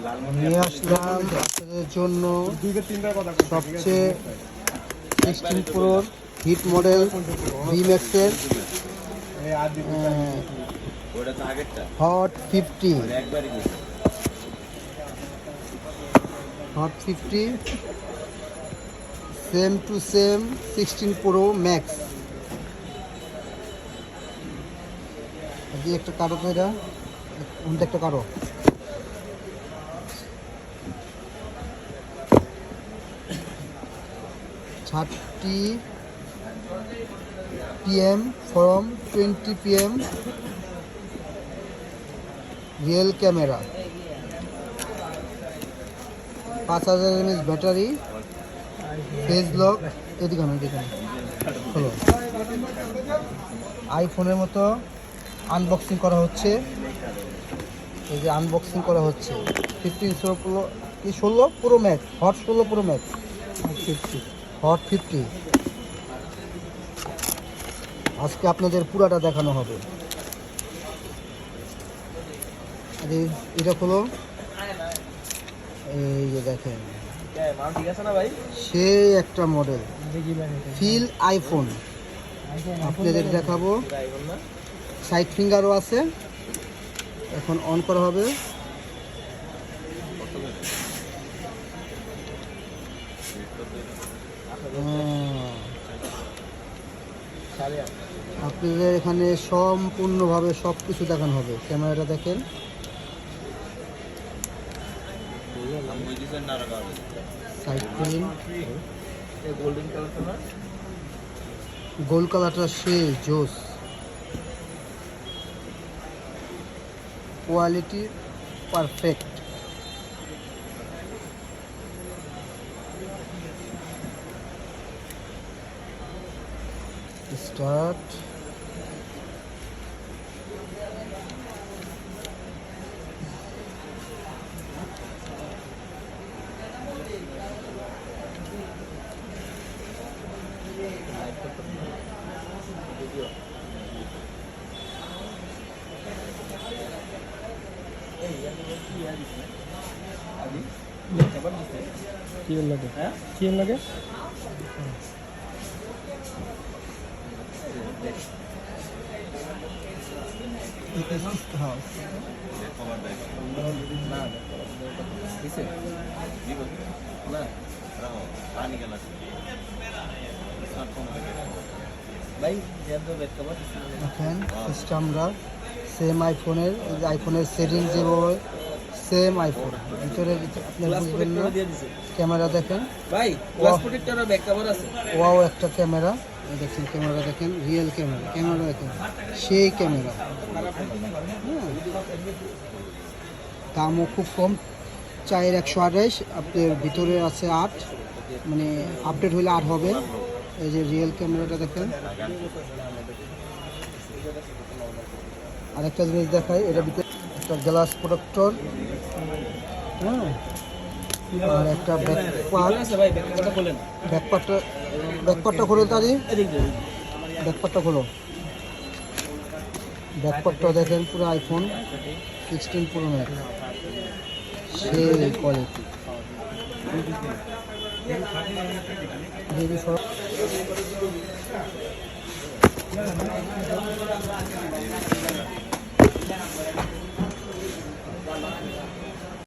নিয়ে আসলাম আপনাদের জন্য সবচেয়ে 16 প্রোর হিট মডেল ভিম্যাক্সের Hot 50 same to same 16 Pro Max. একটা কারো তো এটা একটা কারো 30 PM from 20 PM real camera, 5000 mAh battery, face lock. এদিকে হলো আইফোনের মতো আনবক্সিং করা হচ্ছে। এই যে আনবক্সিং করা হচ্ছে 16 Pro max, hot 16 Pro max, hot 50। আজকে আপনাদের পুরাটা দেখানো হবে। এটা হলো এই যে দেখেন, সে একটা মডেল ফিল আইফোন আপনাদের দেখাবো। সাইড ফিঙ্গারও আছে, এখন অন করা হবে। আপনাদের এখানে সম্পূর্ণভাবে সব কিছু দেখানো হবে। ক্যামেরাটা দেখেন, সাইড প্রিন্ট, গোল্ড কালারটা সে জোস, কোয়ালিটি পারফেক্ট। স্টার্ট। কি লাগে? কি লাগে? দেখেন সিস্টেমটা সেম আইফোনের, আইফোনের সেটিং যেভাবে সেম আইফোন। ভিতরে আপনার বুঝবেন না। ক্যামেরা দেখেন, ওয়াও একটা ক্যামেরা দেখছেন, ক্যামেরা দেখেন, রিয়েল ক্যামেরা, ক্যামেরা দেখেন সেই ক্যামেরা। দামও খুব কম, 4128। আপনার ভিতরে আছে 8, মানে আপডেট হলে 8 হবে। এই যে রিয়েল ক্যামেরাটা দেখেন। আরেকটা জিনিস দেখাই, এটা ভিতরে একটা গ্লাস প্রোটেক্টর, হ্যাঁ, আর একটা ব্যাকপার্টটা খোলো তারি, ব্যাকপার্টটা খোলো। ব্যাকপার্টটা দেখেন পুরো আইফোন 16 প্রো ম্যাক্স, সেই কোয়ালিটি।